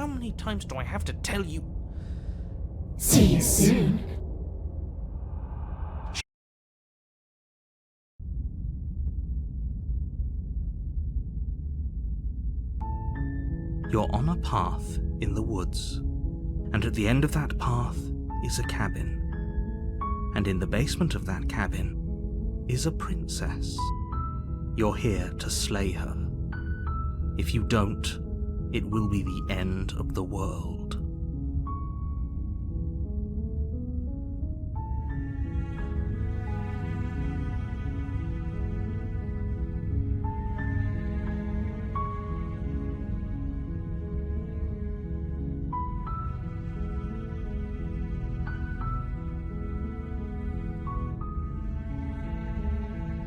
How many times do I have to tell you? See you soon. You're on a path in the woods, and at the end of that path is a cabin. And in the basement of that cabin is a princess. You're here to slay her. If you don't, it will be the end of the world.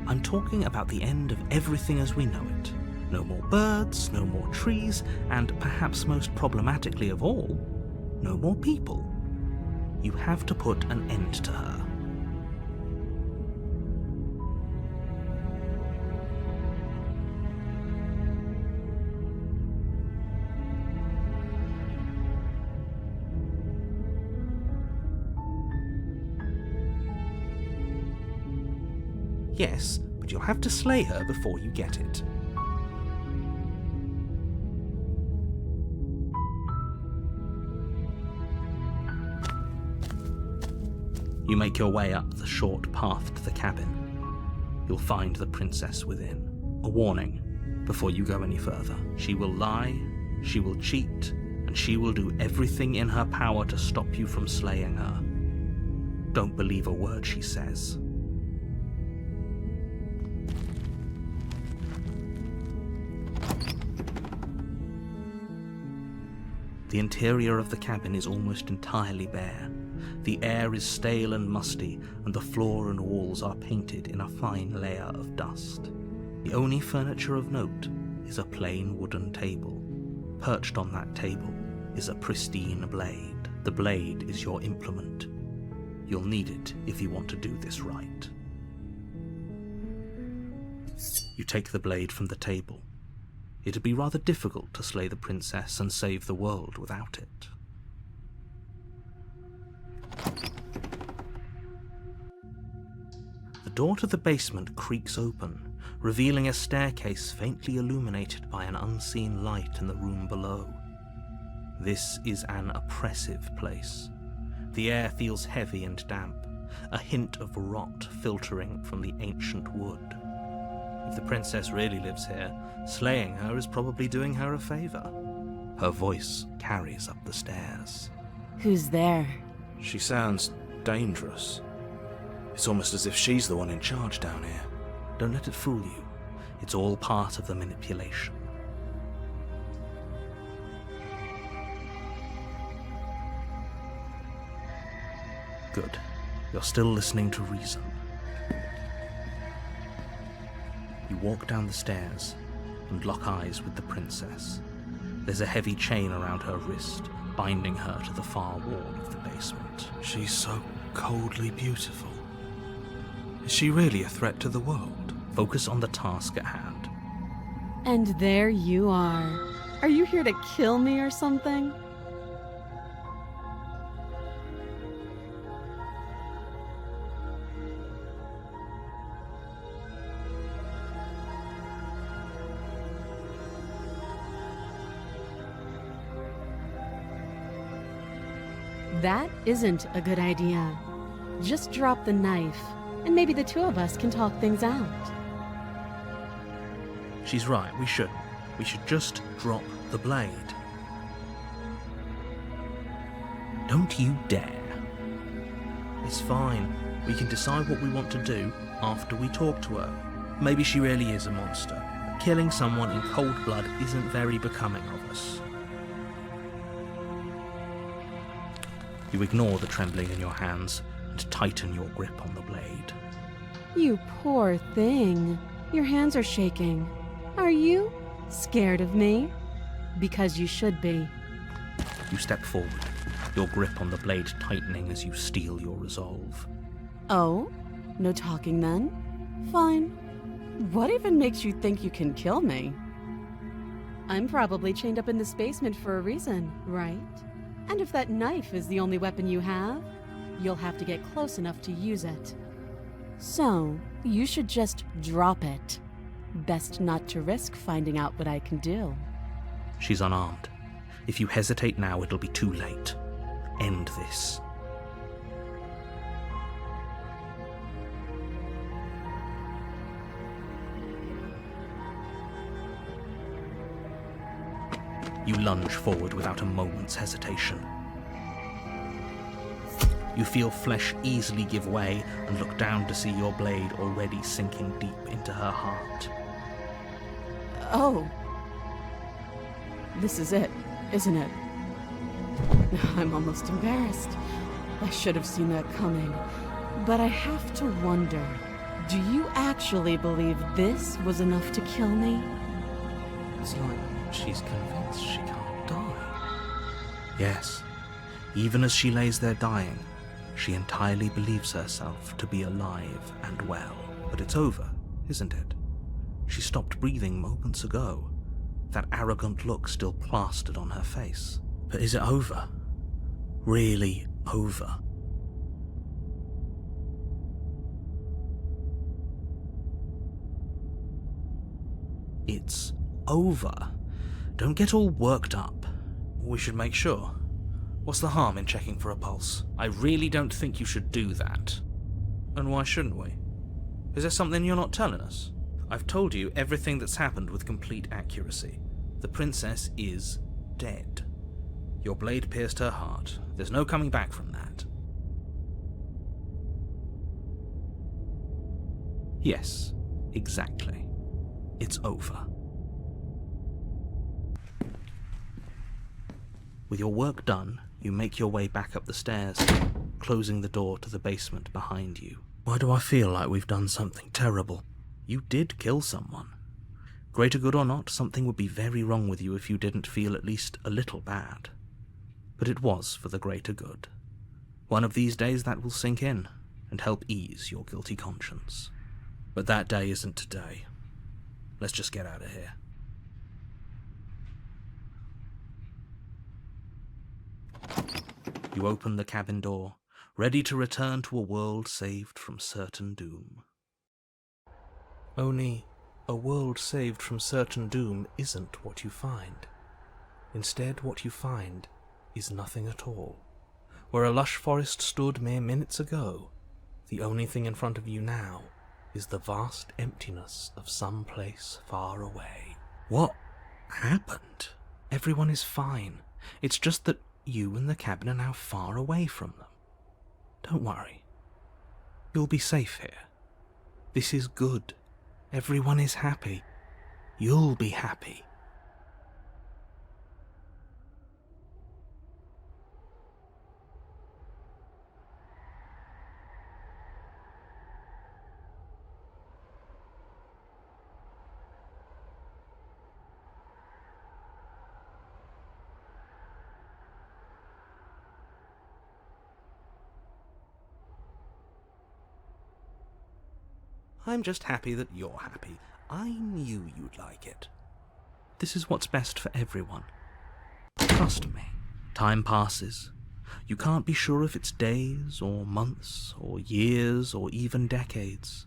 I'm talking about the end of everything as we know it. No more birds, no more trees, and perhaps most problematically of all, no more people. You have to put an end to her. Yes, but you'll have to slay her before you get it. You make your way up the short path to the cabin. You'll find the princess within. A warning before you go any further. She will lie, she will cheat, and she will do everything in her power to stop you from slaying her. Don't believe a word she says. The interior of the cabin is almost entirely bare. The air is stale and musty, and the floor and walls are painted in a fine layer of dust. The only furniture of note is a plain wooden table. Perched on that table is a pristine blade. The blade is your implement. You'll need it if you want to do this right. You take the blade from the table. It'd be rather difficult to slay the princess and save the world without it. The door to the basement creaks open, revealing a staircase faintly illuminated by an unseen light in the room below. This is an oppressive place. The air feels heavy and damp, a hint of rot filtering from the ancient wood. If the princess really lives here, slaying her is probably doing her a favor. Her voice carries up the stairs. Who's there? She sounds dangerous. It's almost as if she's the one in charge down here. Don't let it fool you. It's all part of the manipulation. Good. You're still listening to reason. You walk down the stairs and lock eyes with the princess. There's a heavy chain around her wrist, binding her to the far wall of the basement. She's so coldly beautiful. Is she really a threat to the world? Focus on the task at hand. And there you are. Are you here to kill me or something? That isn't a good idea. Just drop the knife, and maybe the two of us can talk things out. She's right, we should. We should just drop the blade. Don't you dare. It's fine. We can decide what we want to do after we talk to her. Maybe she really is a monster. Killing someone in cold blood isn't very becoming of us. You ignore the trembling in your hands and tighten your grip on the blade. You poor thing. Your hands are shaking. Are you scared of me? Because you should be. You step forward, your grip on the blade tightening as you steel your resolve. Oh? No talking then? Fine. What even makes you think you can kill me? I'm probably chained up in this basement for a reason, right? And if that knife is the only weapon you have, you'll have to get close enough to use it. So, you should just drop it. Best not to risk finding out what I can do. She's unarmed. If you hesitate now, it'll be too late. End this. You lunge forward without a moment's hesitation. You feel flesh easily give way and look down to see your blade already sinking deep into her heart. Oh. This is it, isn't it? I'm almost embarrassed. I should have seen that coming. But I have to wonder, do you actually believe this was enough to kill me? It's like she's convinced she can't die. Yes, even as she lays there dying, she entirely believes herself to be alive and well. But it's over, isn't it? She stopped breathing moments ago, that arrogant look still plastered on her face. But is it over? Really over? It's over. Don't get all worked up. We should make sure. What's the harm in checking for a pulse? I really don't think you should do that. And why shouldn't we? Is there something you're not telling us? I've told you everything that's happened with complete accuracy. The princess is dead. Your blade pierced her heart. There's no coming back from that. Yes, exactly. It's over. With your work done, you make your way back up the stairs, closing the door to the basement behind you. Why do I feel like we've done something terrible? You did kill someone. Greater good or not, something would be very wrong with you if you didn't feel at least a little bad. But it was for the greater good. One of these days that will sink in and help ease your guilty conscience. But that day isn't today. Let's just get out of here. You open the cabin door, ready to return to a world saved from certain doom. Only, a world saved from certain doom isn't what you find. Instead, what you find is nothing at all. Where a lush forest stood mere minutes ago, the only thing in front of you now is the vast emptiness of some place far away. What happened? Everyone is fine. It's just that you and the cabin are now far away from them. Don't worry. You'll be safe here. This is good. Everyone is happy. You'll be happy. I'm just happy that you're happy. I knew you'd like it. This is what's best for everyone. Trust me. Time passes. You can't be sure if it's days, or months, or years, or even decades.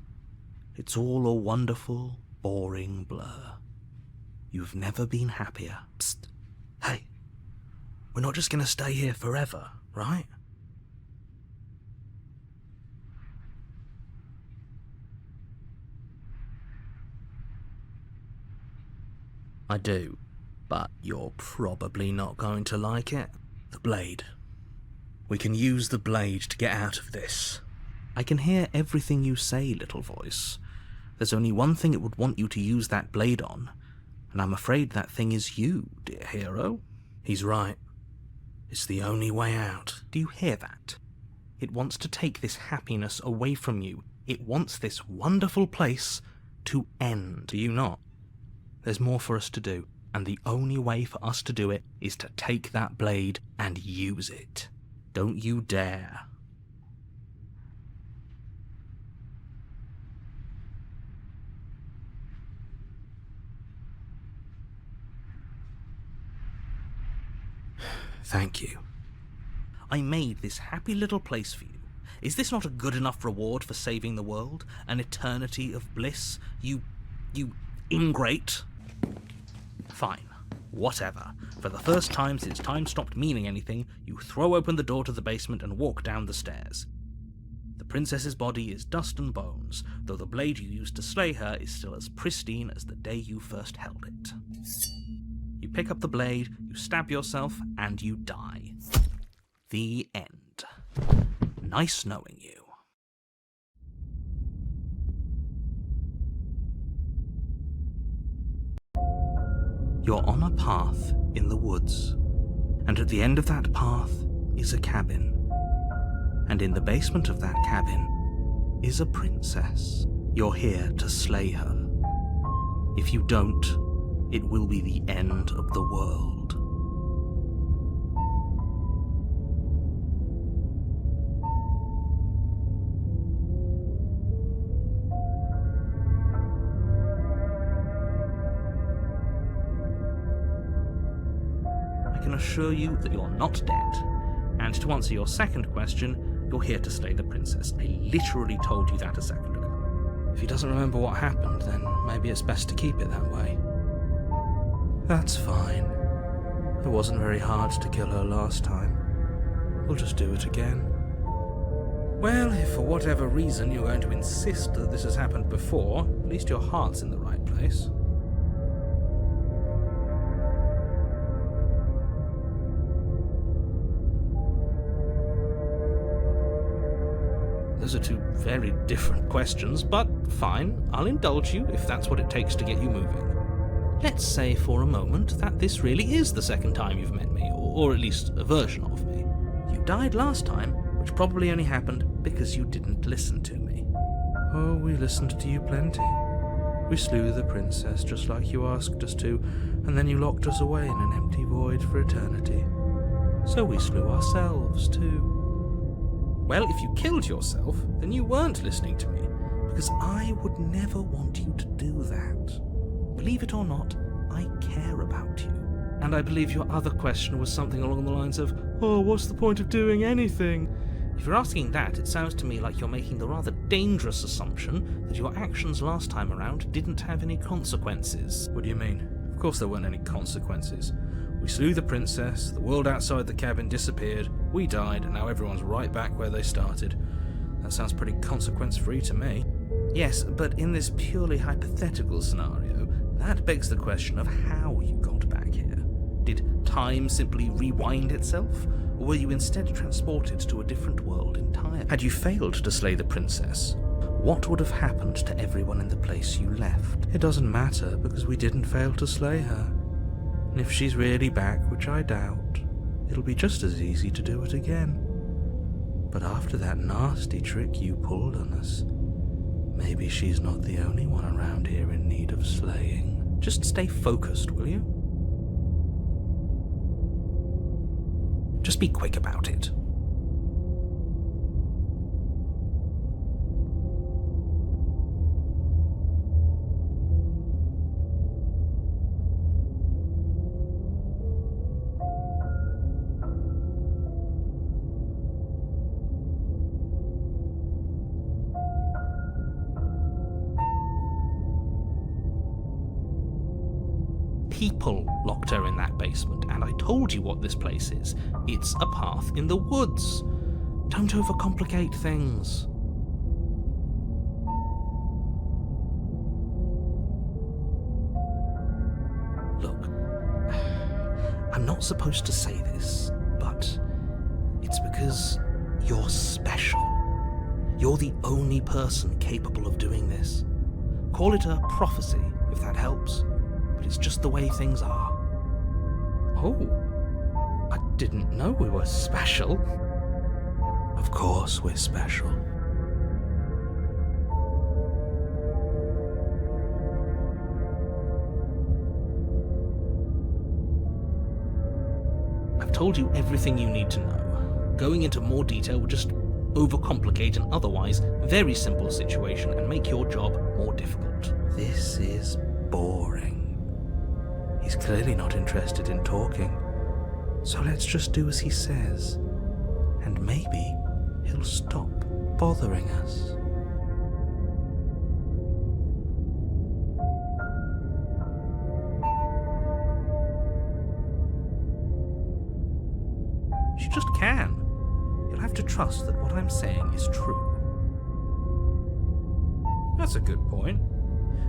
It's all a wonderful, boring blur. You've never been happier. Psst. Hey, we're not just going to stay here forever, right? I do, but you're probably not going to like it. The blade. We can use the blade to get out of this. I can hear everything you say, little voice. There's only one thing it would want you to use that blade on, and I'm afraid that thing is you, dear hero. He's right. It's the only way out. Do you hear that? It wants to take this happiness away from you. It wants this wonderful place to end. Do you not? There's more for us to do, and the only way for us to do it is to take that blade and use it. Don't you dare. Thank you. I made this happy little place for you. Is this not a good enough reward for saving the world? An eternity of bliss? You ingrate? Fine. Whatever. For the first time since time stopped meaning anything, you throw open the door to the basement and walk down the stairs. The princess's body is dust and bones, though the blade you used to slay her is still as pristine as the day you first held it. You pick up the blade, you stab yourself, and you die. The end. Nice knowing you. You're on a path in the woods, and at the end of that path is a cabin. And in the basement of that cabin is a princess. You're here to slay her. If you don't, it will be the end of the world. I can assure you that you're not dead. And to answer your second question, you're here to slay the princess. I literally told you that a second ago. If he doesn't remember what happened, then maybe it's best to keep it that way. That's fine. It wasn't very hard to kill her last time. We'll just do it again. Well, if for whatever reason you're going to insist that this has happened before, at least your heart's in the right place. Those are two very different questions, but fine, I'll indulge you if that's what it takes to get you moving. Let's say for a moment that this really is the second time you've met me, or at least a version of me. You died last time, which probably only happened because you didn't listen to me. Oh, we listened to you plenty. We slew the princess just like you asked us to, and then you locked us away in an empty void for eternity. So we slew ourselves too. Well, if you killed yourself, then you weren't listening to me, because I would never want you to do that. Believe it or not, I care about you. And I believe your other question was something along the lines of, oh, what's the point of doing anything? If you're asking that, it sounds to me like you're making the rather dangerous assumption that your actions last time around didn't have any consequences. What do you mean? Of course there weren't any consequences. We slew the princess, the world outside the cabin disappeared, we died, and now everyone's right back where they started. That sounds pretty consequence-free to me. Yes, but in this purely hypothetical scenario, that begs the question of how you got back here. Did time simply rewind itself, or were you instead transported to a different world entirely? Had you failed to slay the princess, what would have happened to everyone in the place you left? It doesn't matter, because we didn't fail to slay her. And if she's really back, which I doubt, it'll be just as easy to do it again. But after that nasty trick you pulled on us, maybe she's not the only one around here in need of slaying. Just stay focused, will you? Just be quick about it. People locked her in that basement, and I told you what this place is. It's a path in the woods. Don't overcomplicate things. Look, I'm not supposed to say this, but it's because you're special. You're the only person capable of doing this. Call it a prophecy, if that helps. But it's just the way things are. Oh, I didn't know we were special. Of course we're special. I've told you everything you need to know. Going into more detail would just overcomplicate an otherwise very simple situation and make your job more difficult. This is boring. He's clearly not interested in talking. So let's just do as he says, and maybe he'll stop bothering us. She just can. You'll have to trust that what I'm saying is true. That's a good point.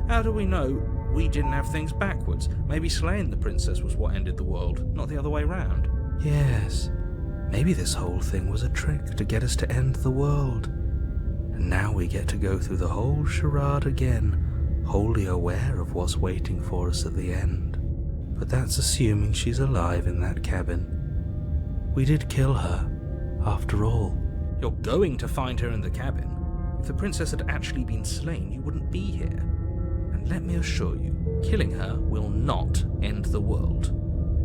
How do we know we didn't have things backwards? Maybe slaying the princess was what ended the world, not the other way round. Yes. Maybe this whole thing was a trick to get us to end the world. And now we get to go through the whole charade again, wholly aware of what's waiting for us at the end. But that's assuming she's alive in that cabin. We did kill her, after all. You're going to find her in the cabin. If the princess had actually been slain, you wouldn't be here. And let me assure you, killing her will not end the world.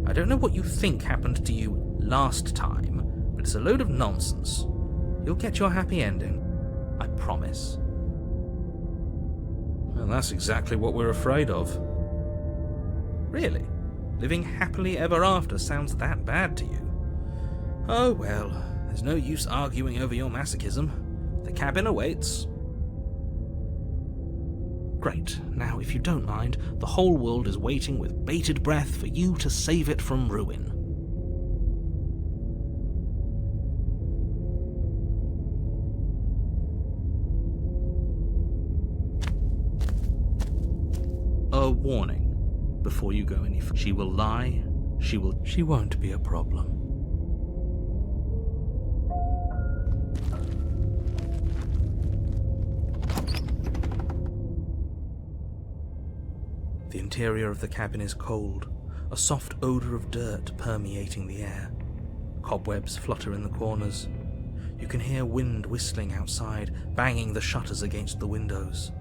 I don't know what you think happened to you last time, but it's a load of nonsense. You'll get your happy ending. I promise. Well, that's exactly what we're afraid of. Really? Living happily ever after sounds that bad to you? Oh well, there's no use arguing over your masochism. The cabin awaits. Great. Now, if you don't mind, the whole world is waiting with bated breath for you to save it from ruin. A warning before you go any further. She will lie. She won't be a problem. The interior of the cabin is cold, a soft odour of dirt permeating the air. Cobwebs flutter in the corners. You can hear wind whistling outside, banging the shutters against the windows.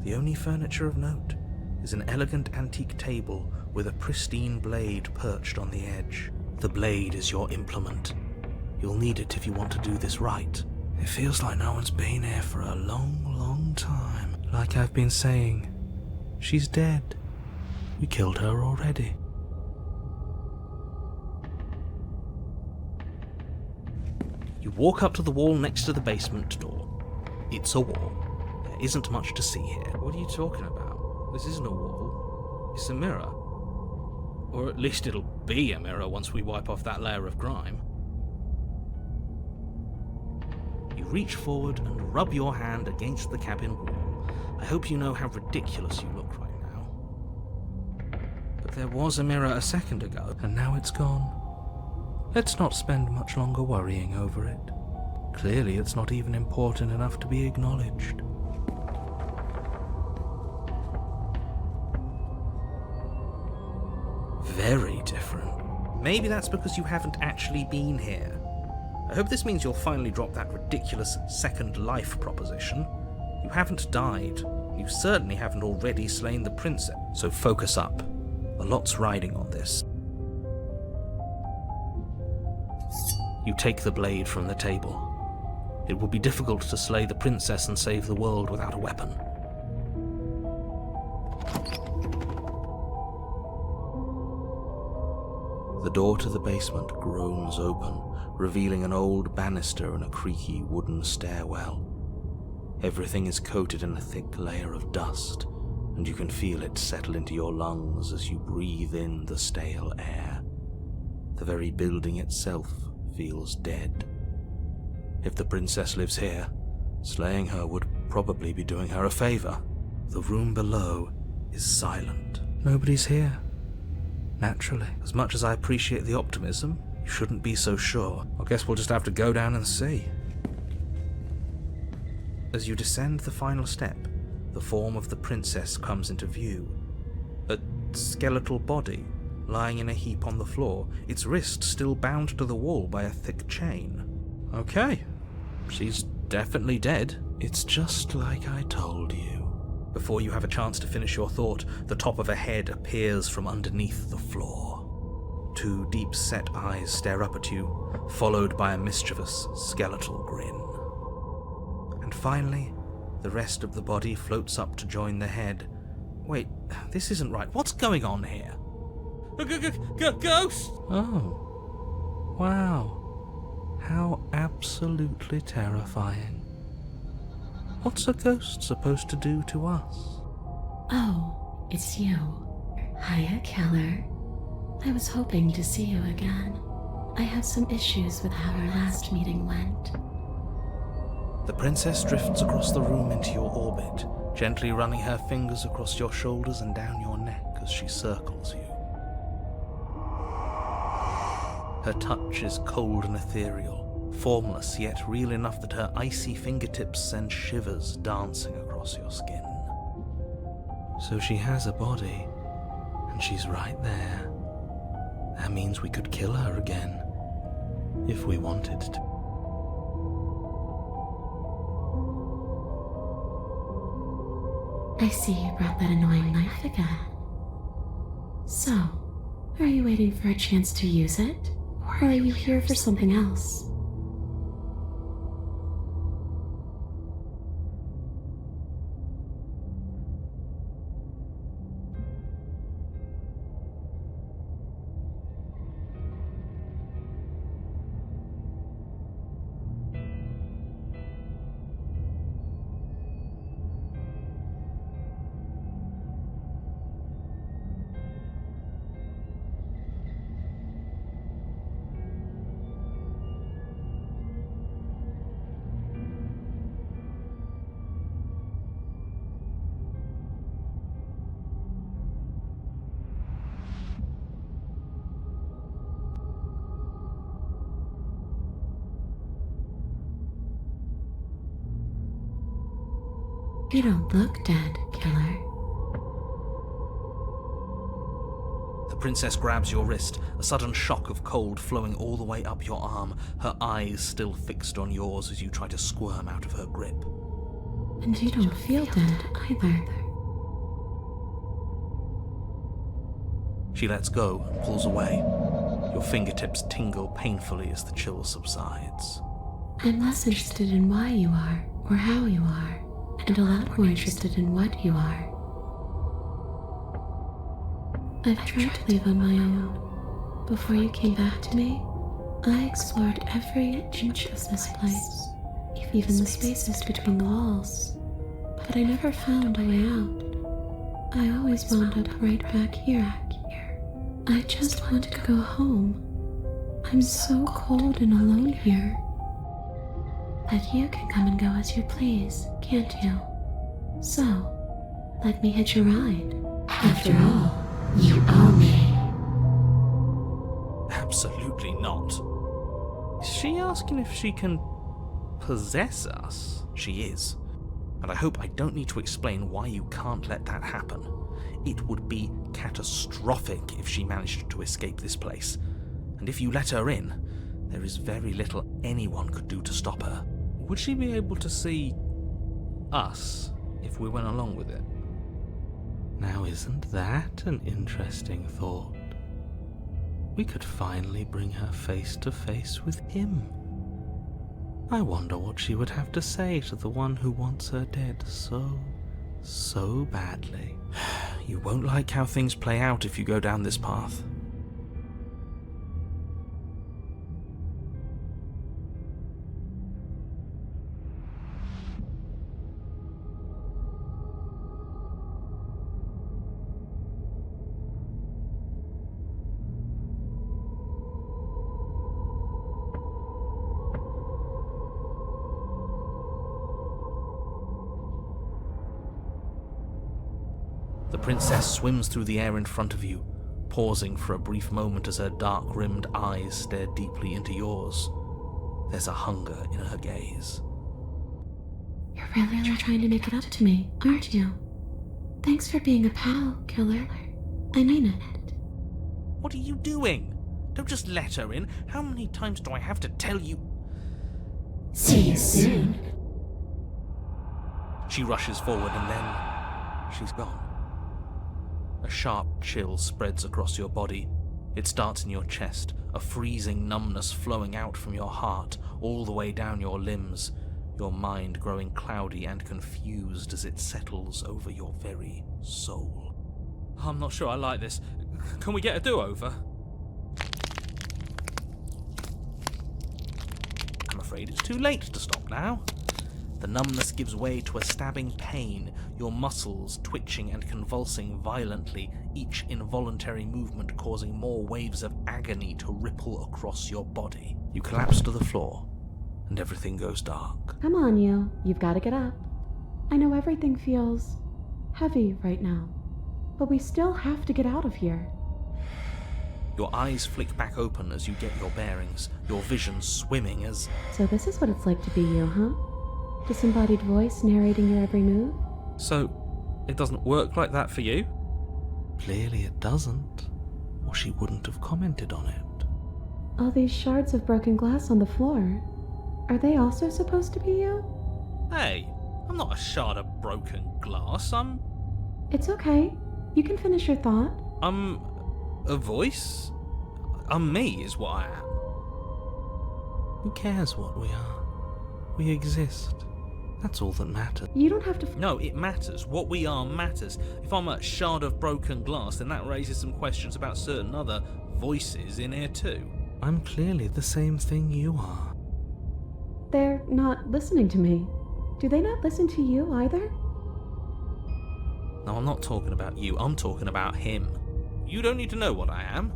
The only furniture of note is an elegant antique table with a pristine blade perched on the edge. The blade is your implement. You'll need it if you want to do this right. It feels like no one's been here for a long, long time. Like I've been saying, she's dead. We killed her already. You walk up to the wall next to the basement door. It's a wall. There isn't much to see here. What are you talking about? This isn't a wall. It's a mirror. Or at least it'll be a mirror once we wipe off that layer of grime. You reach forward and rub your hand against the cabin wall. I hope you know how ridiculous you look right now. But there was a mirror a second ago, and now it's gone. Let's not spend much longer worrying over it. Clearly it's not even important enough to be acknowledged. Very different. Maybe that's because you haven't actually been here. I hope this means you'll finally drop that ridiculous second life proposition. You haven't died. You certainly haven't already slain the princess. So focus up. A lot's riding on this. You take the blade from the table. It will be difficult to slay the princess and save the world without a weapon. The door to the basement groans open, revealing an old banister and a creaky wooden stairwell. Everything is coated in a thick layer of dust, and you can feel it settle into your lungs as you breathe in the stale air. The very building itself feels dead. If the princess lives here, slaying her would probably be doing her a favor. The room below is silent. Nobody's here. Naturally. As much as I appreciate the optimism, you shouldn't be so sure. I guess we'll just have to go down and see. As you descend the final step, the form of the princess comes into view. A skeletal body, lying in a heap on the floor, its wrist still bound to the wall by a thick chain. Okay, she's definitely dead. It's just like I told you. Before you have a chance to finish your thought, the top of a head appears from underneath the floor. Two deep-set eyes stare up at you, followed by a mischievous, skeletal grin. And finally, the rest of the body floats up to join the head. Wait, this isn't right. What's going on here? A ghost! Oh, Wow, how absolutely terrifying. What's a ghost supposed to do to us? Oh, it's you. Hiya, Keller. I was hoping to see you again. I have some issues with how our last meeting went. The princess drifts across the room into your orbit, gently running her fingers across your shoulders and down your neck as she circles you. Her touch is cold and ethereal, formless yet real enough that her icy fingertips send shivers dancing across your skin. So she has a body, and she's right there. That means we could kill her again, if we wanted to. I see you brought that annoying knife again. So, are you waiting for a chance to use it? Or are you here for something else? You don't look dead, Killer. The princess grabs your wrist, a sudden shock of cold flowing all the way up your arm, her eyes still fixed on yours as you try to squirm out of her grip. And you don't feel dead either. She lets go and pulls away. Your fingertips tingle painfully as the chill subsides. I'm less interested in why you are, or how you are, and a lot more interested in what you are. I've tried to leave on my own. Before you came back to me, I explored every inch of this place, even the spaces between the walls. But I never found a way out. I always wound up right back here. I just want to go home. I'm so cold and alone here. But you can come and go as you please, can't you? So, let me hitch a ride. After all, you owe me. Absolutely not. Is she asking if she can possess us? She is. And I hope I don't need to explain why you can't let that happen. It would be catastrophic if she managed to escape this place. And if you let her in, there is very little anyone could do to stop her. Would she be able to see us if we went along with it? Now, isn't that an interesting thought? We could finally bring her face to face with him. I wonder what she would have to say to the one who wants her dead so badly. You won't like how things play out if you go down this path. The princess swims through the air in front of you, pausing for a brief moment as her dark-rimmed eyes stare deeply into yours. There's a hunger in her gaze. You're really trying to make it up to me, aren't you? Thanks for being a pal, Killer. I mean it. What are you doing? Don't just let her in. How many times do I have to tell you? See you soon. She rushes forward and then she's gone. A sharp chill spreads across your body. It starts in your chest, a freezing numbness flowing out from your heart all the way down your limbs, your mind growing cloudy and confused as it settles over your very soul. I'm not sure I like this. Can we get a do-over? afraid it's too late to stop now. The numbness gives way to a stabbing pain, your muscles twitching and convulsing violently, each involuntary movement causing more waves of agony to ripple across your body. You collapse to the floor, and everything goes dark. Come on, you. You've got to get up. I know everything feels heavy right now, but we still have to get out of here. Your eyes flick back open as you get your bearings, your vision swimming as... So this is what it's like to be you, huh? Disembodied voice narrating your every move? So, it doesn't work like that for you? Clearly it doesn't, or she wouldn't have commented on it. All these shards of broken glass on the floor, are they also supposed to be you? Hey, I'm not a shard of broken glass, It's okay. You can finish your thought. I'm a voice? I'm me is what I am. Who cares what we are? We exist. That's all that matters. You don't have to... No, it matters. What we are matters. If I'm a shard of broken glass, then that raises some questions about certain other voices in here too. I'm clearly the same thing you are. They're not listening to me. Do they not listen to you either? No, I'm not talking about you. I'm talking about him. You don't need to know what I am.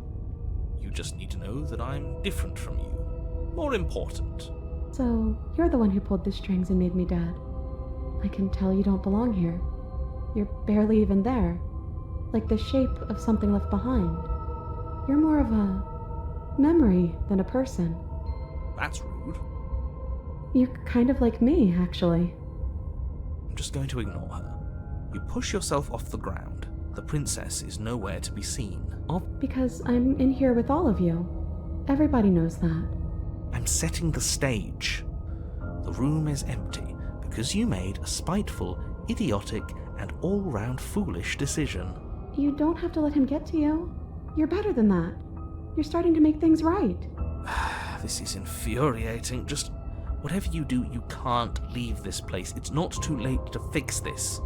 You just need to know that I'm different from you. More important. So, you're the one who pulled the strings and made me dead. I can tell you don't belong here. You're barely even there. Like the shape of something left behind. You're more of a memory than a person. That's rude. You're kind of like me, actually. I'm just going to ignore her. You push yourself off the ground. The princess is nowhere to be seen. Because I'm in here with all of you. Everybody knows that. I'm setting the stage. The room is empty because you made a spiteful, idiotic, and all-round foolish decision. You don't have to let him get to you. You're better than that. You're starting to make things right. This is infuriating. Just whatever you do, you can't leave this place. It's not too late to fix this.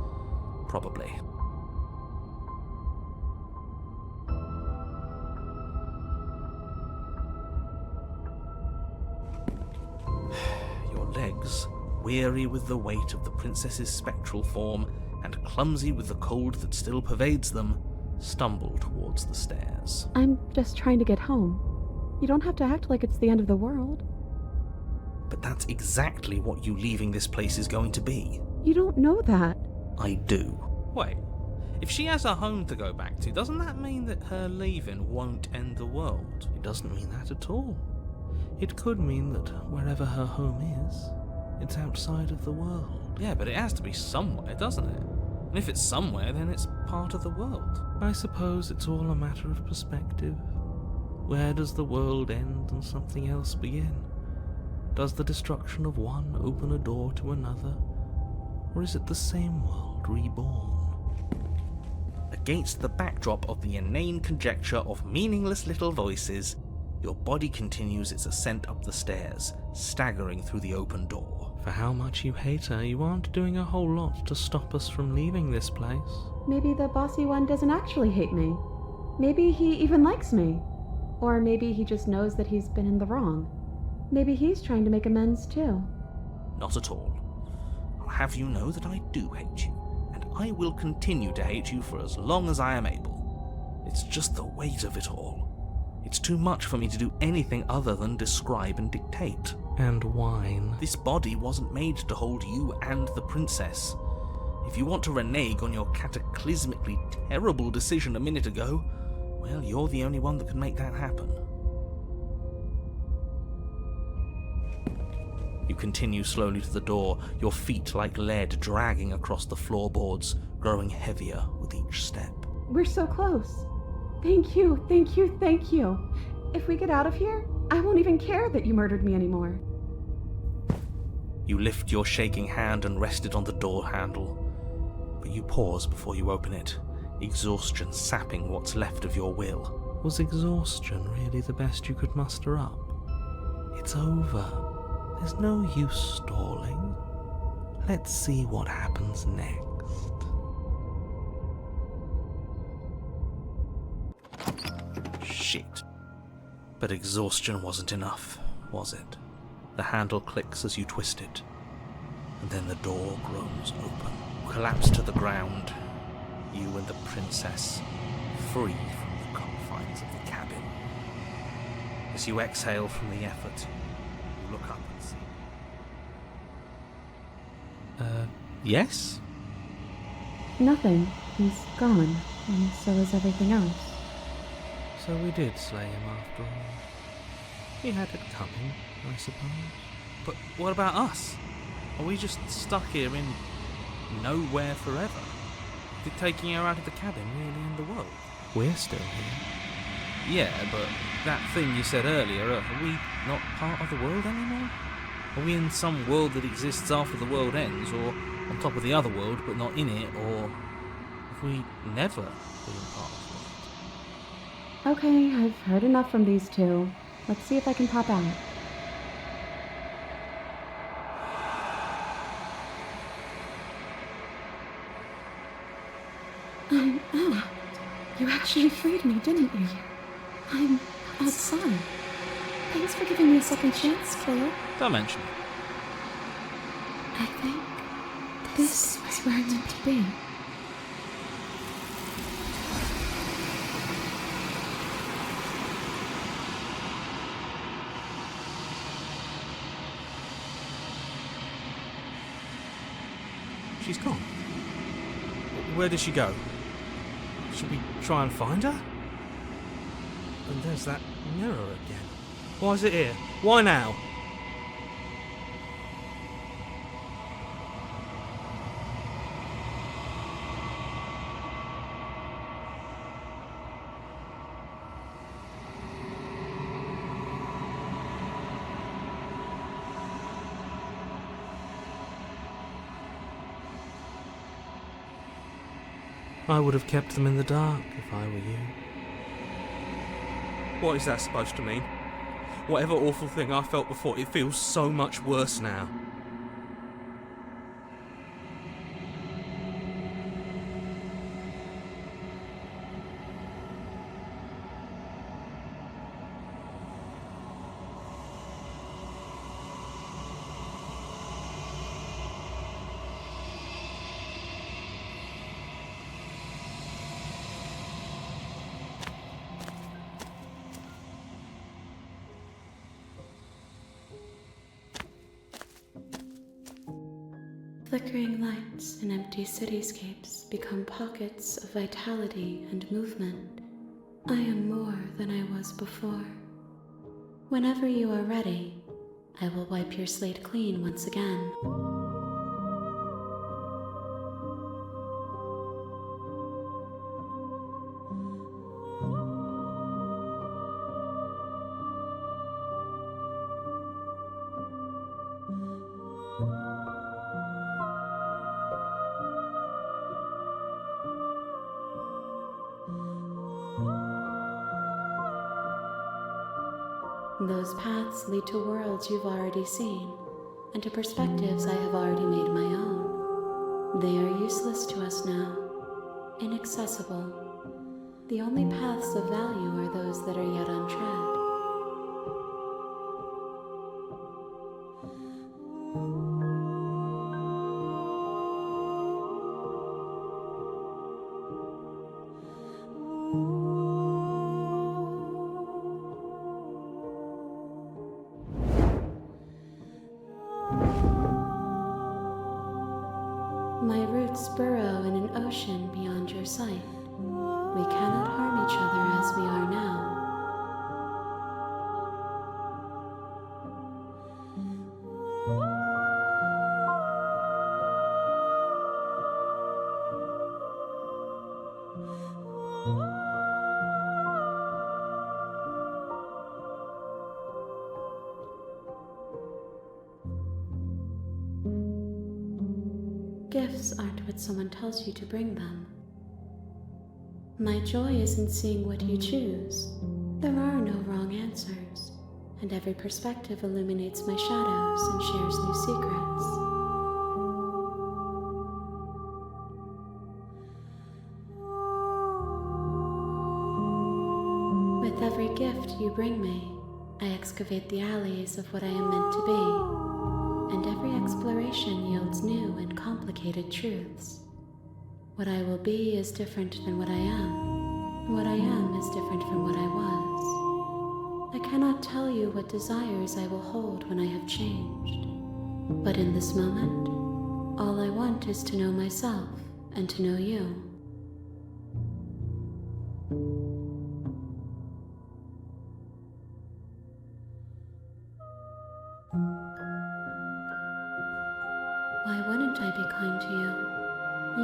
Probably. Your legs, weary with the weight of the princess's spectral form and clumsy with the cold that still pervades them, stumble towards the stairs. I'm just trying to get home. You don't have to act like it's the end of the world. But that's exactly what you leaving this place is going to be. You don't know that. I do. Wait, if she has a home to go back to, doesn't that mean that her leaving won't end the world? It doesn't mean that at all. It could mean that wherever her home is, it's outside of the world. Yeah, but it has to be somewhere, doesn't it? And if it's somewhere, then it's part of the world. I suppose it's all a matter of perspective. Where does the world end and something else begin? Does the destruction of one open a door to another? Or is it the same world reborn? Against the backdrop of the inane conjecture of meaningless little voices, your body continues its ascent up the stairs, staggering through the open door. For how much you hate her, you aren't doing a whole lot to stop us from leaving this place. Maybe the bossy one doesn't actually hate me. Maybe he even likes me. Or maybe he just knows that he's been in the wrong. Maybe he's trying to make amends too. Not at all. I'll have you know that I do hate you, and I will continue to hate you for as long as I am able. It's just the weight of it all. It's too much for me to do anything other than describe and dictate. And whine. This body wasn't made to hold you and the princess. If you want to renege on your cataclysmically terrible decision a minute ago, well, you're the only one that can make that happen. You continue slowly to the door, your feet like lead dragging across the floorboards, growing heavier with each step. We're so close. Thank you, thank you, thank you. If we get out of here, I won't even care that you murdered me anymore. You lift your shaking hand and rest it on the door handle, but you pause before you open it, exhaustion sapping what's left of your will. Was exhaustion really the best you could muster up? It's over. There's no use stalling. Let's see what happens next. Shit. But exhaustion wasn't enough, was it? The handle clicks as you twist it, and then the door groans open. You collapse to the ground, you and the princess, free from the confines of the cabin. As you exhale from the effort, you look up and see... yes? Nothing. He's gone, and so is everything else. So we did slay him after all. He had it coming, I suppose. But what about us? Are we just stuck here in nowhere forever? Did taking her out of the cabin really end the world? We're still here. Yeah, but that thing you said earlier, are we not part of the world anymore? Are we in some world that exists after the world ends, or on top of the other world but not in it, or have we never been part of it? Okay, I've heard enough from these two. Let's see if I can pop out. I'm out. You actually freed me, didn't you? I'm outside. Thanks for giving me a second chance, Philip. Don't mention it. I think this is where I'm meant to be. She's gone. Where did she go? Should we try and find her? And there's that mirror again. Why is it here? Why now? I would have kept them in the dark if I were you. What is that supposed to mean? Whatever awful thing I felt before, it feels so much worse now. Flickering lights in empty cityscapes become pockets of vitality and movement. I am more than I was before. Whenever you are ready, I will wipe your slate clean once again. Those paths lead to worlds you've already seen, and to perspectives I have already made my own. They are useless to us now, inaccessible. The only paths of value are those that are yet untread. My roots burrow in an ocean beyond your sight. We cannot harm each other as we are now. Gifts aren't what someone tells you to bring them. My joy is in seeing what you choose. There are no wrong answers, and every perspective illuminates my shadows and shares new secrets. With every gift you bring me, I excavate the alleys of what I am meant to be, and every exploration yields new and complicated truths. What I will be is different than what I am, and what I am is different from what I was. I cannot tell you what desires I will hold when I have changed, but in this moment, all I want is to know myself and to know you. Why wouldn't I be kind to you?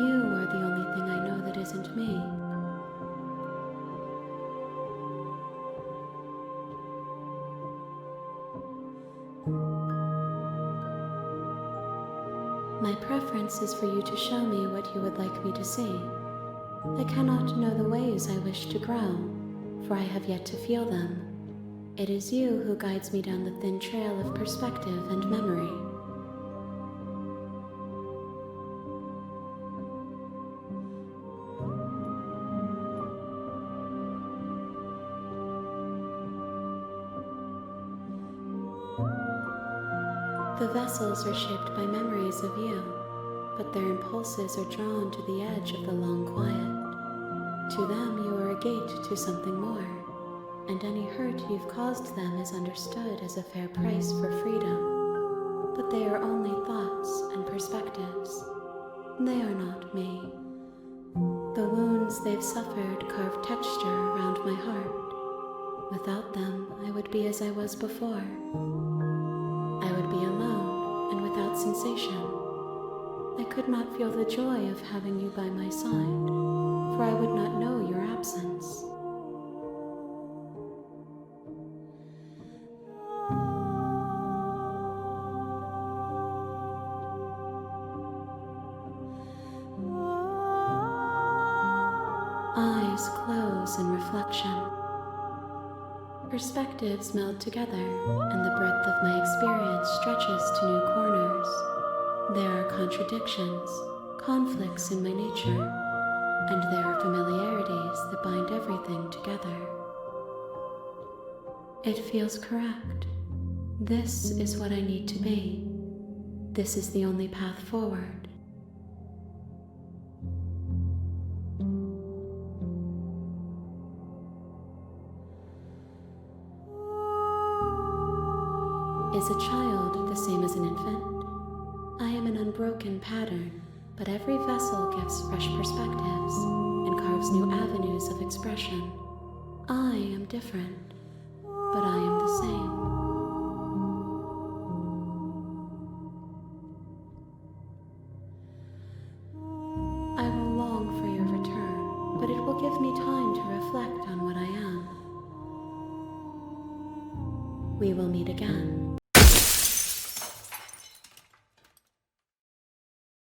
You are the only thing I know that isn't me. My preference is for you to show me what you would like me to see. I cannot know the ways I wish to grow, for I have yet to feel them. It is you who guides me down the thin trail of perspective and memory. The vessels are shaped by memories of you, but their impulses are drawn to the edge of the long quiet. To them, you are a gate to something more, and any hurt you've caused them is understood as a fair price for freedom. But they are only thoughts and perspectives. They are not me. The wounds they've suffered carve texture around my heart. Without them, I would be as I was before. I would be alone and without sensation. I could not feel the joy of having you by my side, for I would not know your absence. Eyes close in reflection. Perspectives meld together, and the breadth of my experience stretches to new corners. There are contradictions, conflicts in my nature, and there are familiarities that bind everything together. It feels correct. This is what I need to be. This is the only path forward. Is a child the same as an infant? I am an unbroken pattern, but every vessel gives fresh perspectives and carves new avenues of expression. I am different, but I am the same. I will long for your return, but it will give me time to reflect on what I am. We will meet again.